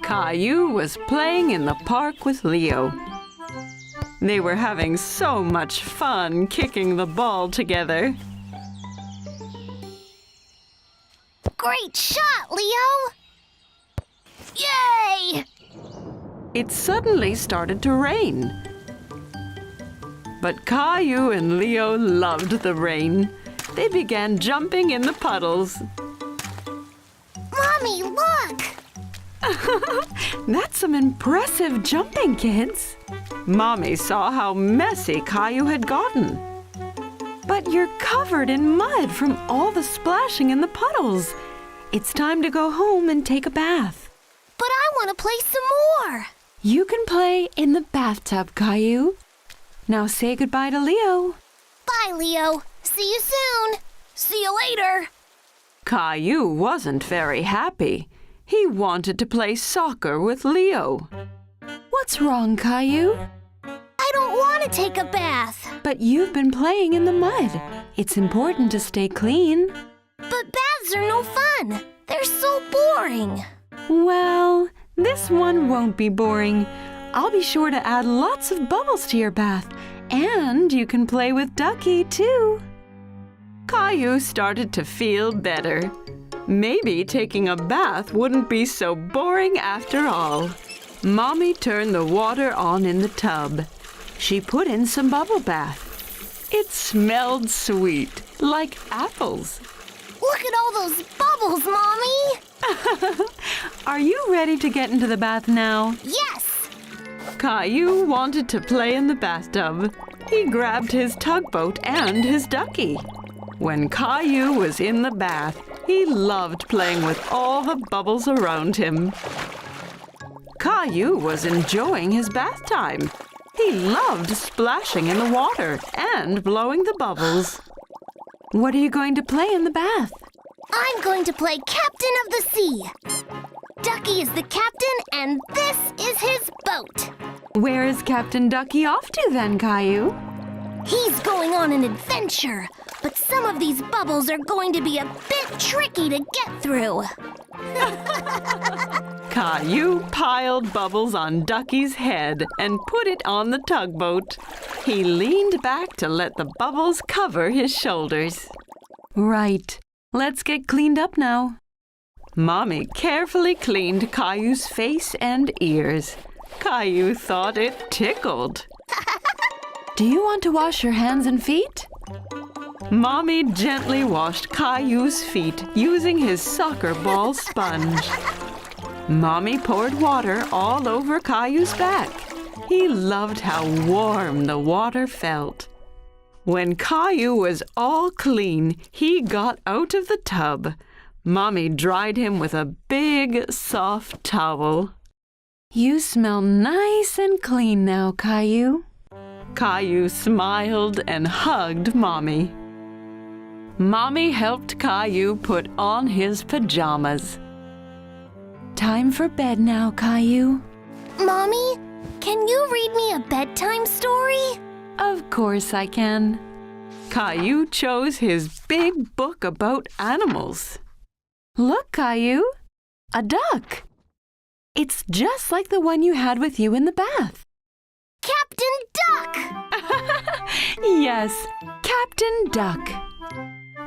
Caillou was playing in the park with Leo. They were having so much fun kicking the ball together. Great shot, Leo! Yay! It suddenly started to rain. But Caillou and Leo loved the rain. They began jumping in the puddles. Mommy, look! That's some impressive jumping, kids. Mommy saw how messy Caillou had gotten. But you're covered in mud from all the splashing in the puddles. It's time to go home and take a bath. But I want to play some more. You can play in the bathtub, Caillou. Now say goodbye to Leo. Bye, Leo. See you soon. See you later. Caillou wasn't very happy. He wanted to play soccer with Leo. What's wrong, Caillou? I don't want to take a bath. But you've been playing in the mud. It's important to stay clean. But baths are no fun. They're so boring. Well, this one won't be boring. I'll be sure to add lots of bubbles to your bath. And you can play with Ducky, too. Caillou started to feel better. Maybe taking a bath wouldn't be so boring after all. Mommy turned the water on in the tub. She put in some bubble bath. It smelled sweet, like apples. Look at all those bubbles, Mommy! Are you ready to get into the bath now? Yes! Caillou wanted to play in the bathtub. He grabbed his tugboat and his ducky. When Caillou was in the bath, he loved playing with all the bubbles around him. Caillou was enjoying his bath time. He loved splashing in the water and blowing the bubbles. What are you going to play in the bath? I'm going to play Captain of the Sea. Ducky is the captain, and this is his boat. Where is Captain Ducky off to then, Caillou? He's going on an adventure, but some of these bubbles are going to be a bit tricky to get through. Caillou piled bubbles on Ducky's head and put it on the tugboat. He leaned back to let the bubbles cover his shoulders. Right, let's get cleaned up now. Mommy carefully cleaned Caillou's face and ears. Caillou thought it tickled. Do you want to wash your hands and feet? Mommy gently washed Caillou's feet using his soccer ball sponge. Mommy poured water all over Caillou's back. He loved how warm the water felt. When Caillou was all clean, he got out of the tub. Mommy dried him with a big, soft towel. You smell nice and clean now, Caillou. Caillou smiled and hugged Mommy. Mommy helped Caillou put on his pajamas. Time for bed now, Caillou. Mommy, can you read me a bedtime story? Of course I can. Caillou chose his big book about animals. Look, Caillou, a duck. It's just like the one you had with you in the bath. Captain Duck! Yes, Captain Duck.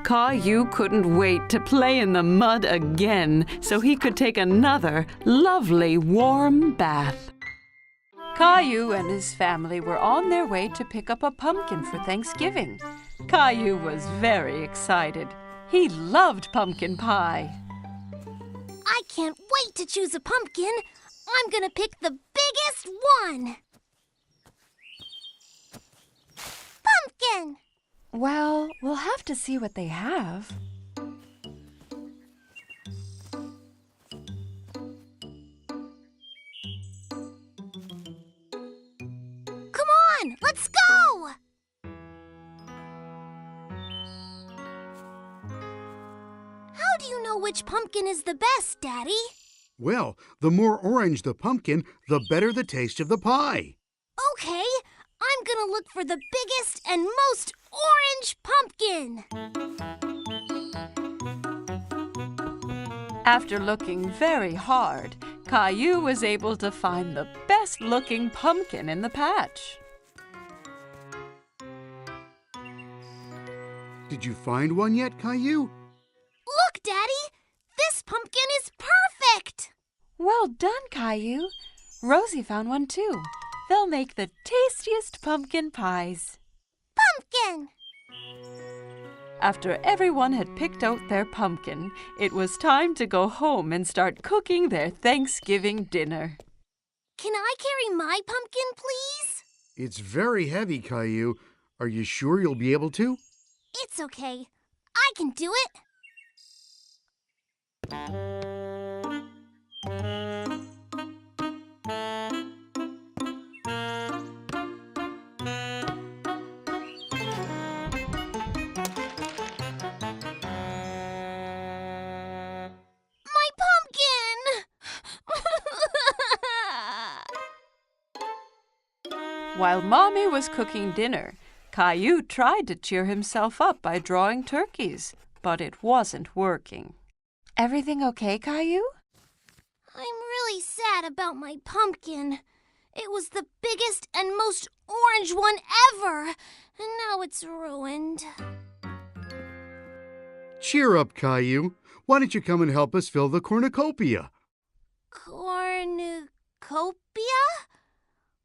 Caillou couldn't wait to play in the mud again so he could take another lovely warm bath. Caillou and his family were on their way to pick up a pumpkin for Thanksgiving. Caillou was very excited. He loved pumpkin pie. I can't wait to choose a pumpkin. I'm gonna pick the biggest one. Pumpkin! Well, we'll have to see what they have. Come on, let's go! How do you know which pumpkin is the best, Daddy? Well, the more orange the pumpkin, the better the taste of the pie. Okay, I'm gonna look for the biggest and most orange pumpkin. After looking very hard, Caillou was able to find the best-looking pumpkin in the patch. Did you find one yet, Caillou? Look, Daddy! This pumpkin is perfect! Well done, Caillou. Rosie found one too. They'll make the tastiest pumpkin pies. Pumpkin! After everyone had picked out their pumpkin, it was time to go home and start cooking their Thanksgiving dinner. Can I carry my pumpkin, please? It's very heavy, Caillou. Are you sure you'll be able to? It's okay. I can do it. My pumpkin! While Mommy was cooking dinner, Caillou tried to cheer himself up by drawing turkeys, but it wasn't working. Everything okay, Caillou? I'm really sad about my pumpkin. It was the biggest and most orange one ever, and now it's ruined. Cheer up, Caillou. Why don't you come and help us fill the cornucopia? Cornucopia?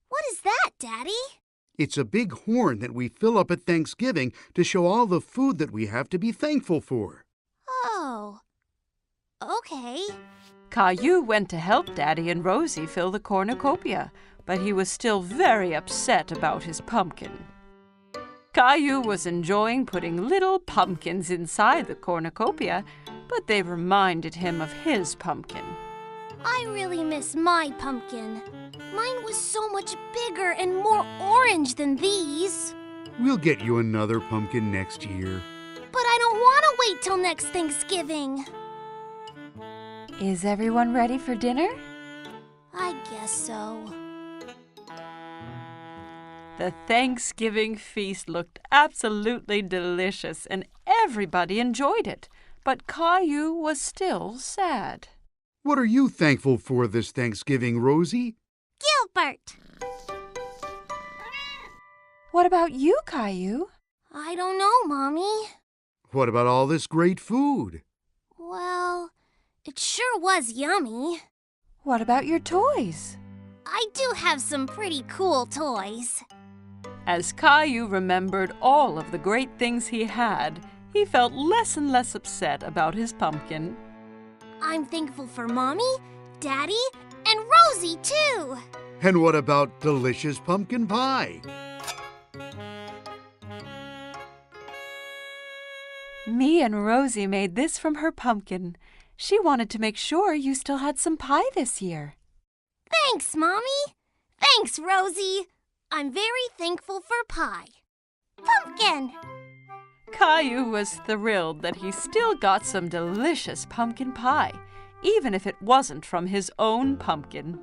What is that, Daddy? It's a big horn that we fill up at Thanksgiving to show all the food that we have to be thankful for. Oh, okay. Caillou went to help Daddy and Rosie fill the cornucopia, but he was still very upset about his pumpkin. Caillou was enjoying putting little pumpkins inside the cornucopia, but they reminded him of his pumpkin. I really miss my pumpkin. Mine was so much bigger and more orange than these. We'll get you another pumpkin next year. But I don't want to wait till next Thanksgiving. Is everyone ready for dinner? I guess so. The Thanksgiving feast looked absolutely delicious and everybody enjoyed it, but Caillou was still sad. What are you thankful for this Thanksgiving, Rosie? Gilbert! What about you, Caillou? I don't know, Mommy. What about all this great food? Well, it sure was yummy. What about your toys? I do have some pretty cool toys. As Caillou remembered all of the great things he had, he felt less and less upset about his pumpkin. I'm thankful for Mommy, Daddy, and Rosie, too. And what about delicious pumpkin pie? Me and Rosie made this from her pumpkin. She wanted to make sure you still had some pie this year. Thanks, Mommy. Thanks, Rosie. I'm very thankful for pie. Pumpkin! Caillou was thrilled that he still got some delicious pumpkin pie, even if it wasn't from his own pumpkin.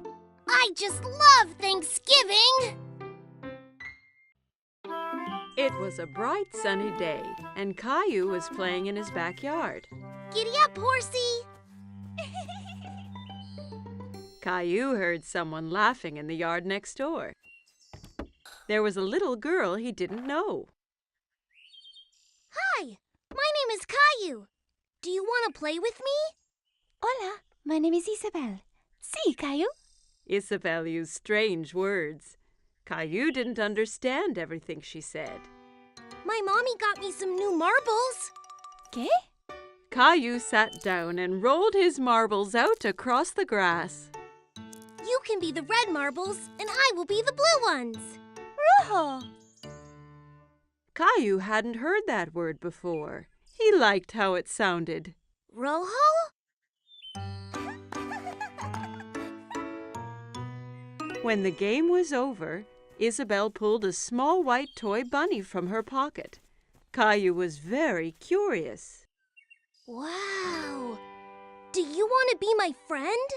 I just love Thanksgiving! It was a bright sunny day, and Caillou was playing in his backyard. Giddy up, horsey! Caillou heard someone laughing in the yard next door. There was a little girl he didn't know. Hi, my name is Caillou. Do you want to play with me? Hola, my name is Isabelle. Sí, Caillou. Isabelle used strange words. Caillou didn't understand everything she said. My mommy got me some new marbles. ¿Qué? Caillou sat down and rolled his marbles out across the grass. You can be the red marbles, and I will be the blue ones. Rojo. Caillou hadn't heard that word before. He liked how it sounded. Rojo? When the game was over, Isabelle pulled a small white toy bunny from her pocket. Caillou was very curious. Wow! Do you want to be my friend?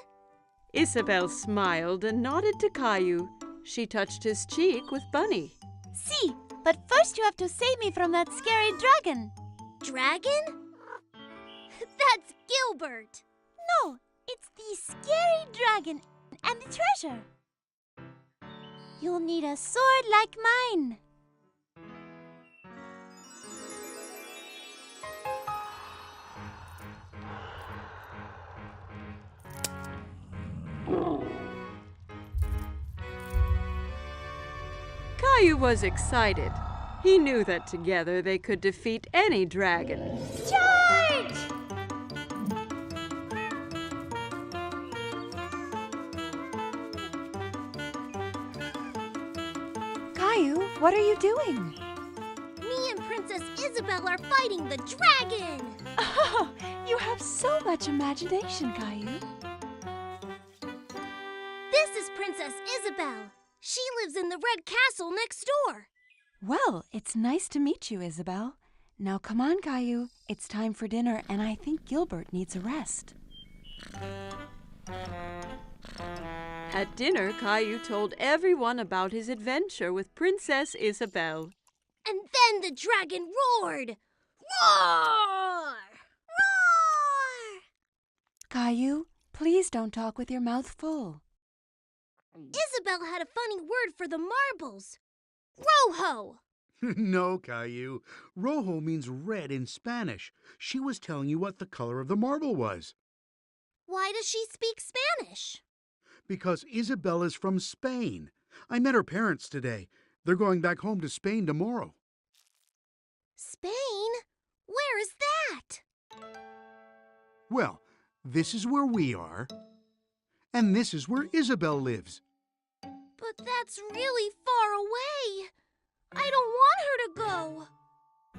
Isabelle smiled and nodded to Caillou. She touched his cheek with Bunny. Sí, but first you have to save me from that scary dragon. Dragon? That's Gilbert. No, It's the scary dragon and the treasure. You'll need a sword like mine. Caillou was excited. He knew that together they could defeat any dragon. Charge! Caillou, what are you doing? Me and Princess Isabelle are fighting the dragon! Oh, you have so much imagination, Caillou. This is Princess Isabelle. She lives in the red castle next door. Well, it's nice to meet you, Isabelle. Now come on, Caillou. It's time for dinner, and I think Gilbert needs a rest. At dinner, Caillou told everyone about his adventure with Princess Isabelle. And then the dragon roared. Roar! Roar! Caillou, please don't talk with your mouth full. Isabelle had a funny word for the marbles. Rojo! No, Caillou. Rojo means red in Spanish. She was telling you what the color of the marble was. Why does she speak Spanish? Because Isabelle is from Spain. I met her parents today. They're going back home to Spain tomorrow. Spain? Where is that? Well, this is where we are. And this is where Isabelle lives. But that's really far away. I don't want her to go.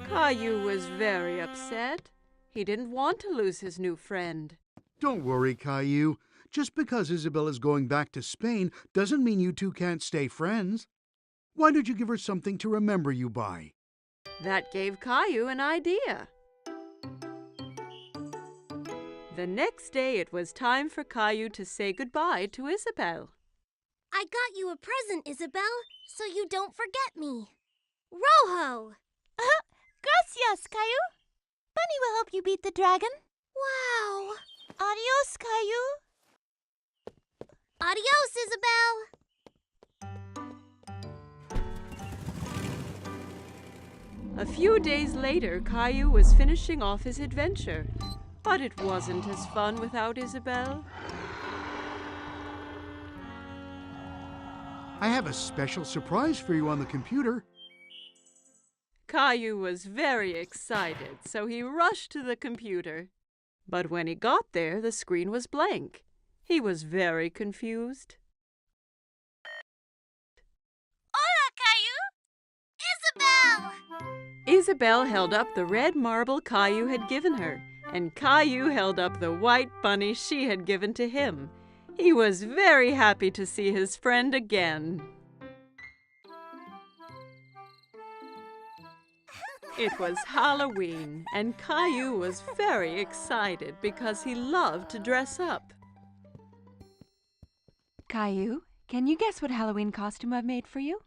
Caillou was very upset. He didn't want to lose his new friend. Don't worry, Caillou. Just because Isabelle is going back to Spain doesn't mean you two can't stay friends. Why don't you give her something to remember you by? That gave Caillou an idea. The next day it was time for Caillou to say goodbye to Isabelle. I got you a present, Isabelle, so you don't forget me. Rojo! Gracias, Caillou. Bunny will help you beat the dragon. Wow! Adios, Caillou. Adios, Isabelle! A few days later, Caillou was finishing off his adventure. But it wasn't as fun without Isabelle. I have a special surprise for you on the computer. Caillou was very excited, so he rushed to the computer. But when he got there, the screen was blank. He was very confused. Hola, Caillou! Isabelle! Isabelle held up the red marble Caillou had given her, and Caillou held up the white bunny she had given to him. He was very happy to see his friend again. It was Halloween, and Caillou was very excited because he loved to dress up. Caillou, can you guess what Halloween costume I've made for you?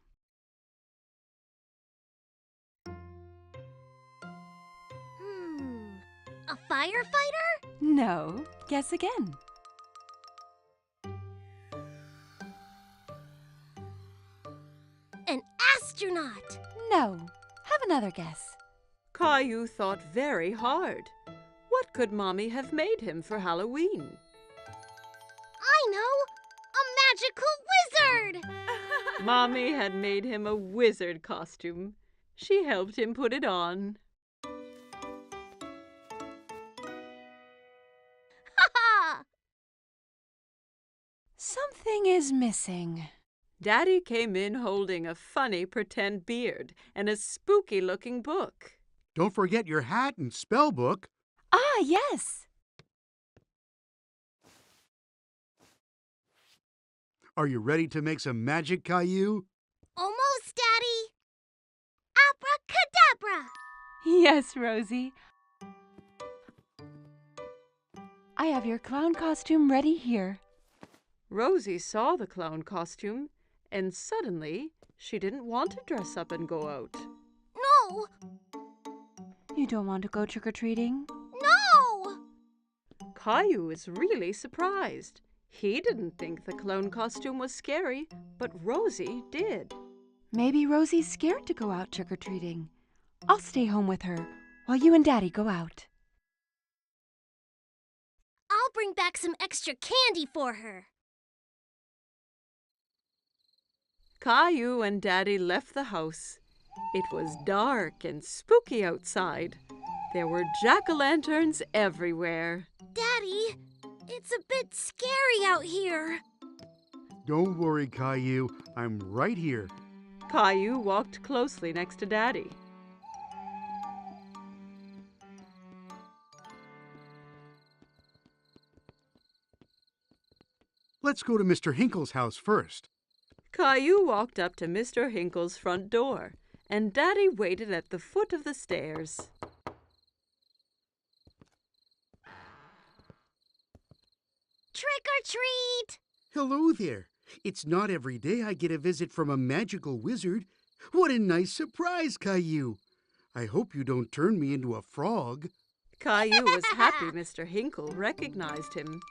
A firefighter? No. Guess again. An astronaut! No. Have another guess. Caillou thought very hard. What could Mommy have made him for Halloween? I know! A magical wizard! Mommy had made him a wizard costume. She helped him put it on. Ha! Something is missing. Daddy came in holding a funny pretend beard and a spooky-looking book. Don't forget your hat and spell book. Ah, yes. Are you ready to make some magic, Caillou? Almost, Daddy! Abracadabra! Yes, Rosie. I have your clown costume ready here. Rosie saw the clown costume, and suddenly she didn't want to dress up and go out. No! You don't want to go trick-or-treating? No! Caillou is really surprised. He didn't think the clown costume was scary, but Rosie did. Maybe Rosie's scared to go out trick-or-treating. I'll stay home with her while you and Daddy go out. I'll bring back some extra candy for her. Caillou and Daddy left the house. It was dark and spooky outside. There were jack-o'-lanterns everywhere. Daddy, it's a bit scary out here. Don't worry, Caillou. I'm right here. Caillou walked closely next to Daddy. Let's go to Mr. Hinkle's house first. Caillou walked up to Mr. Hinkle's front door, and Daddy waited at the foot of the stairs. Trick or treat! Hello there. It's not every day I get a visit from a magical wizard. What a nice surprise, Caillou. I hope you don't turn me into a frog. Caillou was happy Mr. Hinkle recognized him.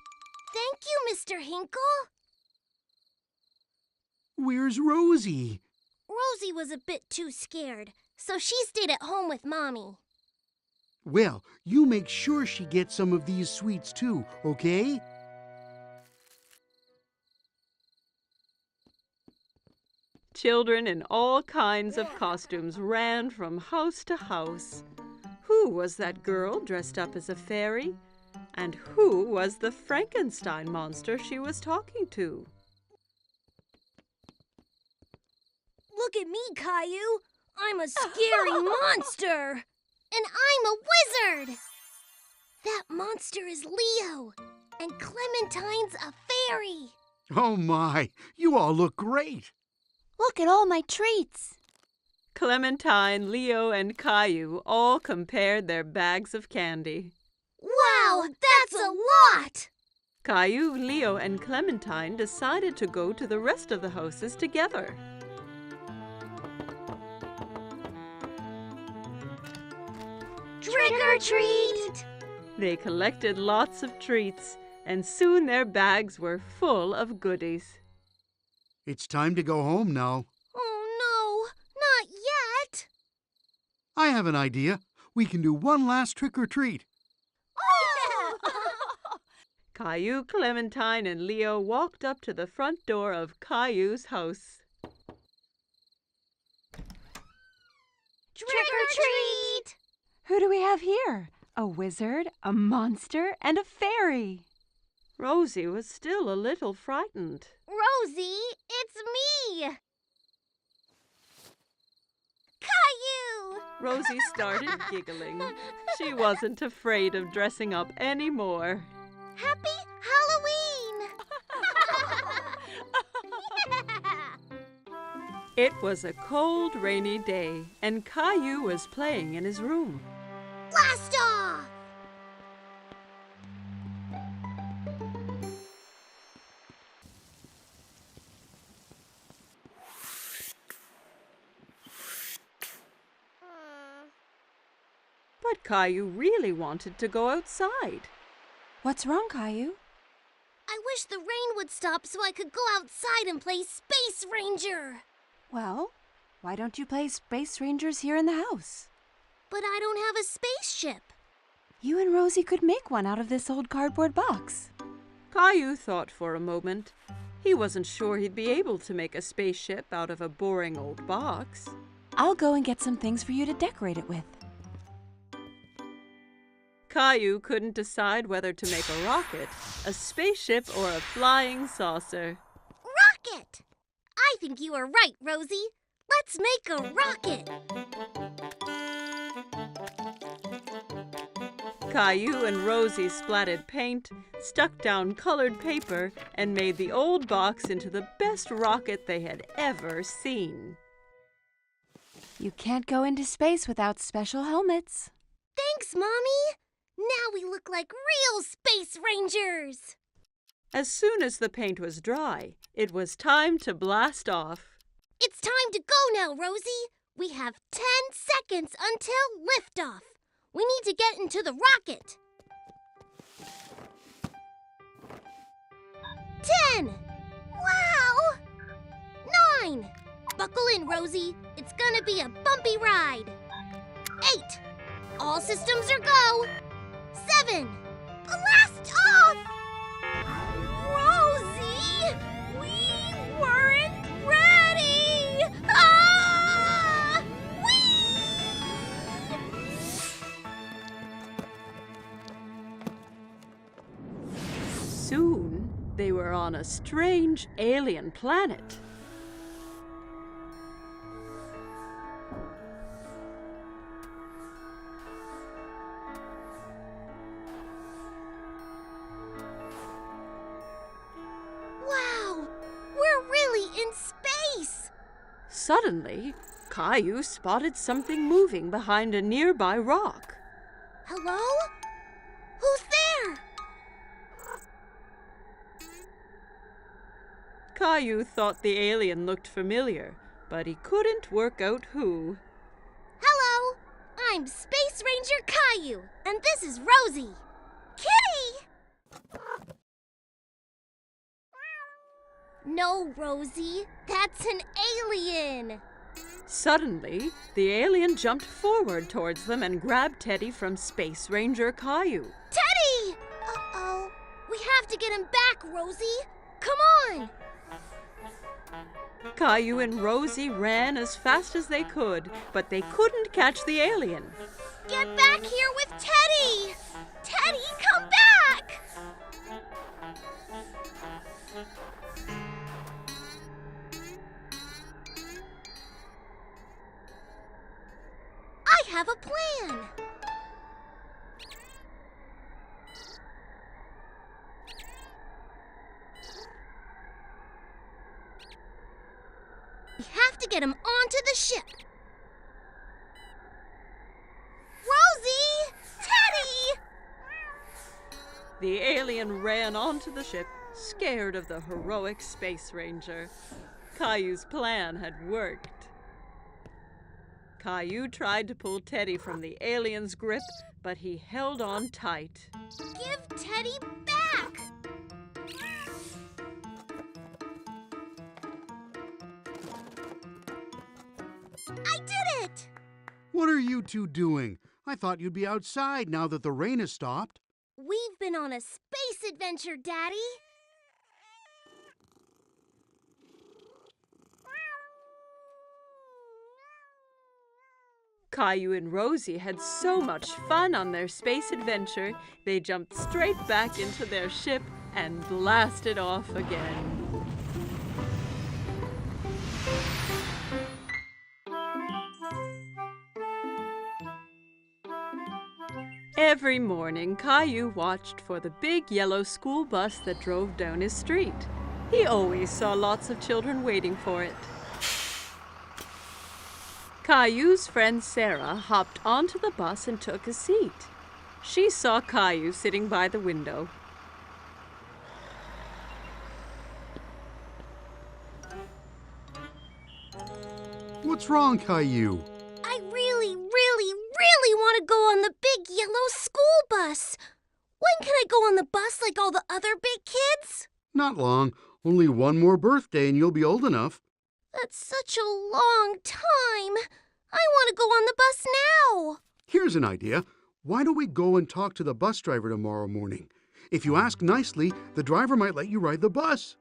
Thank you, Mr. Hinkle. Where's Rosie? Rosie was a bit too scared, so she stayed at home with Mommy. Well, you make sure she gets some of these sweets too, okay? Children in all kinds of costumes ran from house to house. Who was that girl dressed up as a fairy? And who was the Frankenstein monster she was talking to? Look at me, Caillou. I'm a scary monster. And I'm a wizard. That monster is Leo. And Clementine's a fairy. Oh my, you all look great. Look at all my treats. Clementine, Leo, and Caillou all compared their bags of candy. Wow, that's a lot! Caillou, Leo, and Clementine decided to go to the rest of the houses together. Trick or treat! They collected lots of treats, and soon their bags were full of goodies. It's time to go home now. Oh no, not yet! I have an idea. We can do one last trick or treat. Caillou, Clementine, and Leo walked up to the front door of Caillou's house. Trick or treat! Who do we have here? A wizard, a monster, and a fairy. Rosie was still a little frightened. Rosie, it's me! Caillou! Rosie started giggling. She wasn't afraid of dressing up anymore. Happy Halloween! It was a cold, rainy day, and Caillou was playing in his room. Blast off! But Caillou really wanted to go outside. What's wrong, Caillou? I wish the rain would stop so I could go outside and play Space Ranger. Well, why don't you play Space Rangers here in the house? But I don't have a spaceship. You and Rosie could make one out of this old cardboard box. Caillou thought for a moment. He wasn't sure he'd be able to make a spaceship out of a boring old box. I'll go and get some things for you to decorate it with. Caillou couldn't decide whether to make a rocket, a spaceship, or a flying saucer. Rocket! I think you are right, Rosie. Let's make a rocket. Caillou and Rosie splattered paint, stuck down colored paper, and made the old box into the best rocket they had ever seen. You can't go into space without special helmets. Thanks, Mommy. Now we look like real Space Rangers. As soon as the paint was dry, it was time to blast off. It's time to go now, Rosie. We have 10 seconds until liftoff. We need to get into the rocket. 10. Wow! 9. Buckle in, Rosie. It's gonna be a bumpy ride. 8. All systems are go. 7. Blast off! Rosie! We weren't ready! Ah! Soon, they were on a strange alien planet. Wow! We're really in space! Suddenly, Caillou spotted something moving behind a nearby rock. Hello? Who's there? Caillou thought the alien looked familiar, but he couldn't work out who. Hello! I'm Space Ranger Caillou, and this is Rosie. Kitty! No, Rosie, that's an alien. Suddenly, the alien jumped forward towards them and grabbed Teddy from Space Ranger Caillou. Teddy! Uh-oh. We have to get him back, Rosie. Come on! Caillou and Rosie ran as fast as they could, but they couldn't catch the alien. Get back here with Teddy! Teddy, come back! I have a plan. We have to get him onto the ship. Rosie! Teddy! The alien ran onto the ship, scared of the heroic Space Ranger. Caillou's plan had worked. Caillou tried to pull Teddy from the alien's grip, but he held on tight. Give Teddy back! I did it! What are you two doing? I thought you'd be outside now that the rain has stopped. We've been on a space adventure, Daddy. Caillou and Rosie had so much fun on their space adventure, they jumped straight back into their ship and blasted off again. Every morning, Caillou watched for the big yellow school bus that drove down his street. He always saw lots of children waiting for it. Caillou's friend Sarah hopped onto the bus and took a seat. She saw Caillou sitting by the window. What's wrong, Caillou? I really want to go on the big yellow school bus. When can I go on the bus like all the other big kids? Not long. Only one more birthday and you'll be old enough. That's such a long time. I want to go on the bus now. Here's an idea. Why don't we go and talk to the bus driver tomorrow morning? If you ask nicely, the driver might let you ride the bus.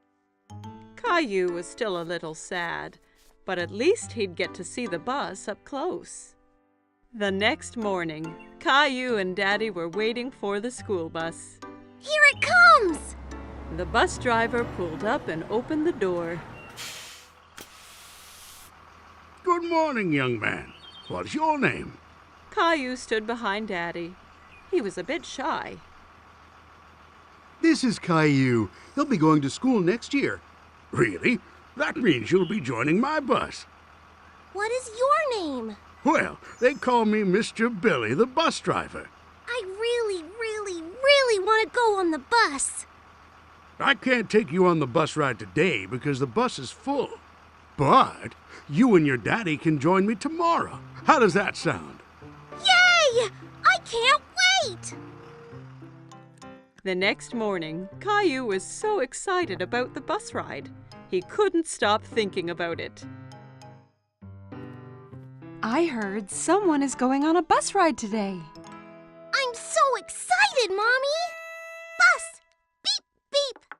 Caillou was still a little sad, but at least he'd get to see the bus up close. The next morning, Caillou and Daddy were waiting for the school bus. Here it comes! The bus driver pulled up and opened the door. Good morning, young man. What's your name? Caillou stood behind Daddy. He was a bit shy. This is Caillou. He'll be going to school next year. Really? That means you'll be joining my bus. What is your name? Well, they call me Mr. Billy, the bus driver. I really want to go on the bus. I can't take you on the bus ride today because the bus is full. But you and your daddy can join me tomorrow. How does that sound? Yay! I can't wait! The next morning, Caillou was so excited about the bus ride. He couldn't stop thinking about it. I heard someone is going on a bus ride today. I'm so excited, Mommy! Bus! Beep, beep!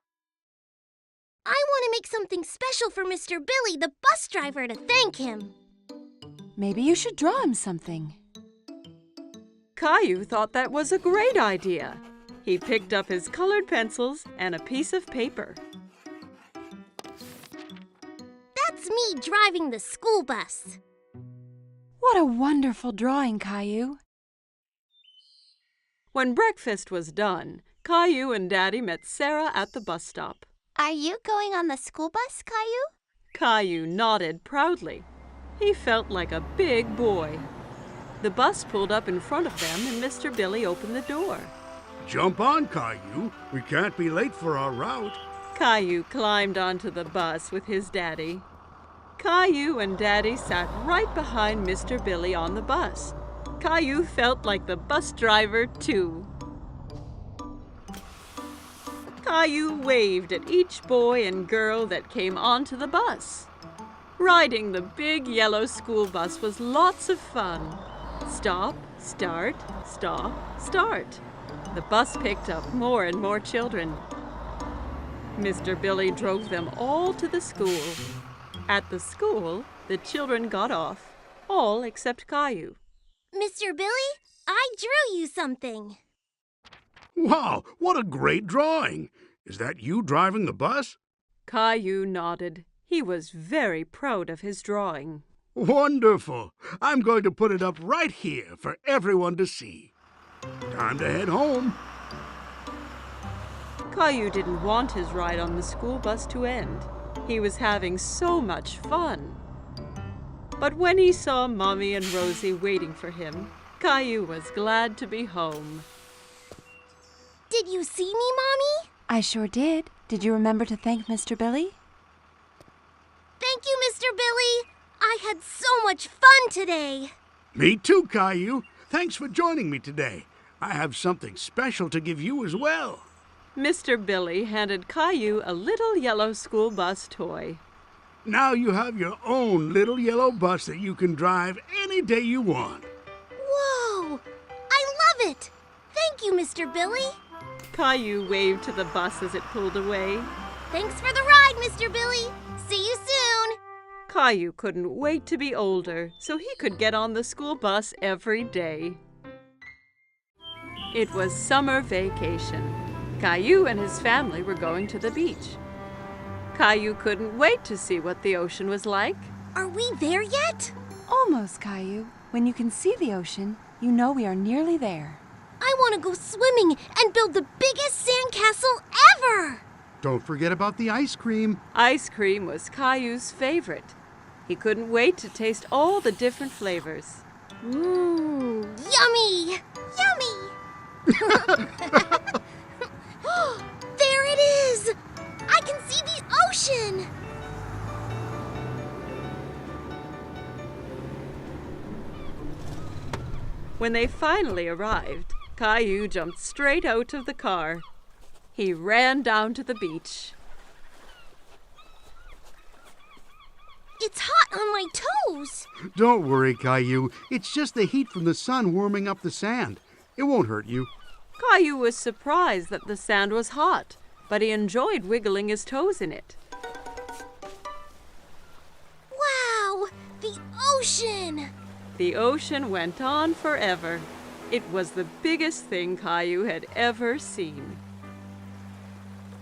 I want to make something special for Mr. Billy, the bus driver, to thank him. Maybe you should draw him something. Caillou thought that was a great idea. He picked up his colored pencils and a piece of paper. That's me driving the school bus. What a wonderful drawing, Caillou. When breakfast was done, Caillou and Daddy met Sarah at the bus stop. Are you going on the school bus, Caillou? Caillou nodded proudly. He felt like a big boy. The bus pulled up in front of them and Mr. Billy opened the door. Jump on, Caillou. We can't be late for our route. Caillou climbed onto the bus with his daddy. Caillou and Daddy sat right behind Mr. Billy on the bus. Caillou felt like the bus driver, too. Caillou waved at each boy and girl that came onto the bus. Riding the big yellow school bus was lots of fun. Stop, start, stop, start. The bus picked up more and more children. Mr. Billy drove them all to the school. At the school, the children got off, all except Caillou. Mr. Billy, I drew you something. Wow, what a great drawing. Is that you driving the bus? Caillou nodded. He was very proud of his drawing. Wonderful. I'm going to put it up right here for everyone to see. Time to head home. Caillou didn't want his ride on the school bus to end. He was having so much fun. But when he saw Mommy and Rosie waiting for him, Caillou was glad to be home. Did you see me, Mommy? I sure did. Did you remember to thank Mr. Billy? Thank you, Mr. Billy. I had so much fun today. Me too, Caillou. Thanks for joining me today. I have something special to give you as well. Mr. Billy handed Caillou a little yellow school bus toy. Now you have your own little yellow bus that you can drive any day you want. Whoa! I love it! Thank you, Mr. Billy. Caillou waved to the bus as it pulled away. Thanks for the ride, Mr. Billy. See you soon. Caillou couldn't wait to be older so he could get on the school bus every day. It was summer vacation. Caillou and his family were going to the beach. Caillou couldn't wait to see what the ocean was like. Are we there yet? Almost, Caillou. When you can see the ocean, you know we are nearly there. I want to go swimming and build the biggest sandcastle ever! Don't forget about the ice cream. Ice cream was Caillou's favorite. He couldn't wait to taste all the different flavors. Mmm, yummy! Yummy! There it is! I can see the ocean! When they finally arrived, Caillou jumped straight out of the car. He ran down to the beach. It's hot on my toes! Don't worry, Caillou. It's just the heat from the sun warming up the sand. It won't hurt you. Caillou was surprised that the sand was hot, but he enjoyed wiggling his toes in it. Wow! The ocean! The ocean went on forever. It was the biggest thing Caillou had ever seen.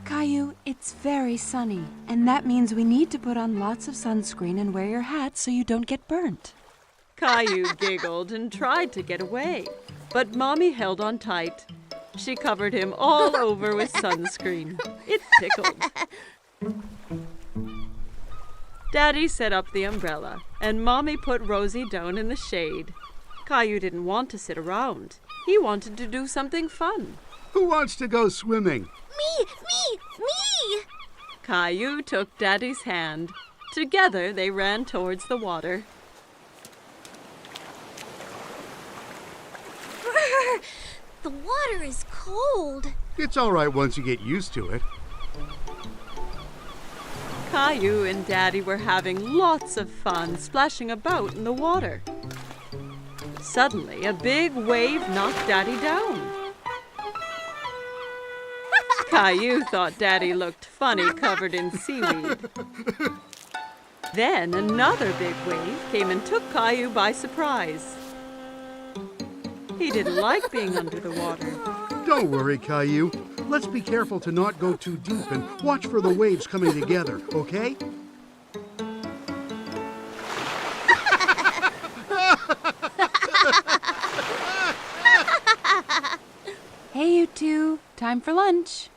Caillou, it's very sunny, and that means we need to put on lots of sunscreen and wear your hat so you don't get burnt. Caillou giggled and tried to get away, but Mommy held on tight. She covered him all over with sunscreen. It tickled. Daddy set up the umbrella, and Mommy put Rosie down in the shade. Caillou didn't want to sit around. He wanted to do something fun. Who wants to go swimming? Me! Caillou took Daddy's hand. Together they ran towards the water. The water is cold. It's all right once you get used to it. Caillou and Daddy were having lots of fun splashing about in the water. Suddenly, a big wave knocked Daddy down. Caillou thought Daddy looked funny covered in seaweed. Then another big wave came and took Caillou by surprise. He didn't like being under the water. Don't worry, Caillou. Let's be careful to not go too deep and watch for the waves coming together, okay? Hey, you two. Time for lunch.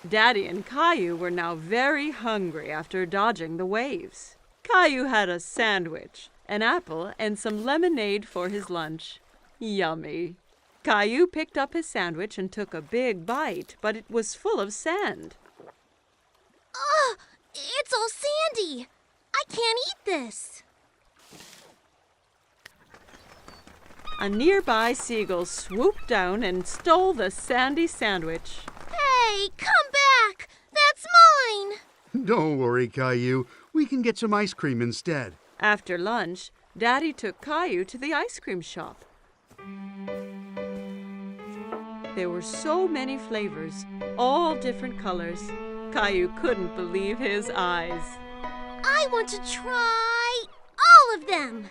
Daddy and Caillou were now very hungry after dodging the waves. Caillou had a sandwich, an apple, and some lemonade for his lunch. Yummy. Caillou picked up his sandwich and took a big bite, but it was full of sand. Ugh! It's all sandy! I can't eat this! A nearby seagull swooped down and stole the sandy sandwich. Hey, come back! That's mine! Don't worry, Caillou. We can get some ice cream instead. After lunch, Daddy took Caillou to the ice cream shop. There were so many flavors, all different colors. Caillou couldn't believe his eyes. I want to try all of them!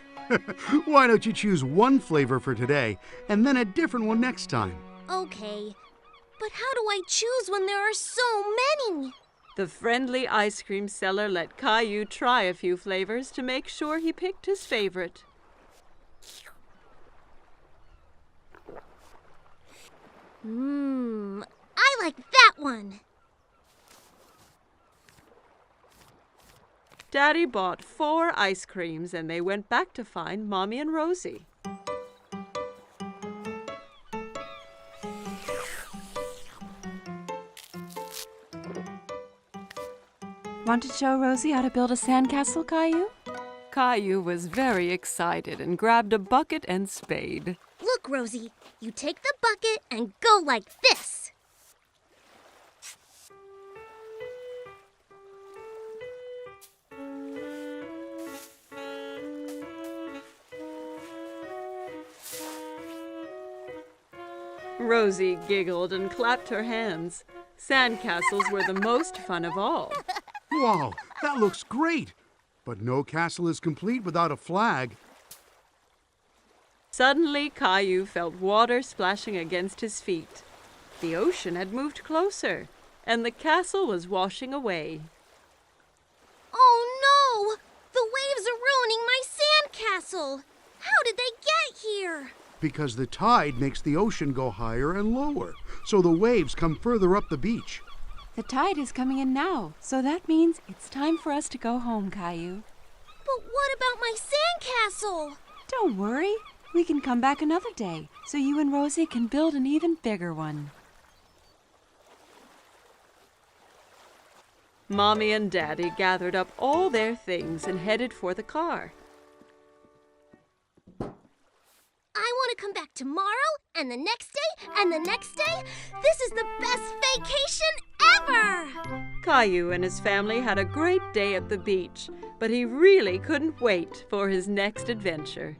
Why don't you choose one flavor for today and then a different one next time? Okay, but how do I choose when there are so many? The friendly ice cream seller let Caillou try a few flavors to make sure he picked his favorite. I like that one. Daddy bought 4 ice creams and they went back to find Mommy and Rosie. Want to show Rosie how to build a sandcastle, Caillou? Caillou was very excited and grabbed a bucket and spade. Look, Rosie, you take the bucket and go like this. Rosie giggled and clapped her hands. Sandcastles were the most fun of all. Wow, that looks great! But no castle is complete without a flag. Suddenly, Caillou felt water splashing against his feet. The ocean had moved closer, and the castle was washing away. Oh no! The waves are ruining my sandcastle! How did they get here? Because the tide makes the ocean go higher and lower, so the waves come further up the beach. The tide is coming in now, so that means it's time for us to go home, Caillou. But what about my sandcastle? Don't worry. We can come back another day, so you and Rosie can build an even bigger one. Mommy and Daddy gathered up all their things and headed for the car. I want to come back tomorrow, and the next day, and the next day. This is the best vacation ever! Caillou and his family had a great day at the beach, but he really couldn't wait for his next adventure.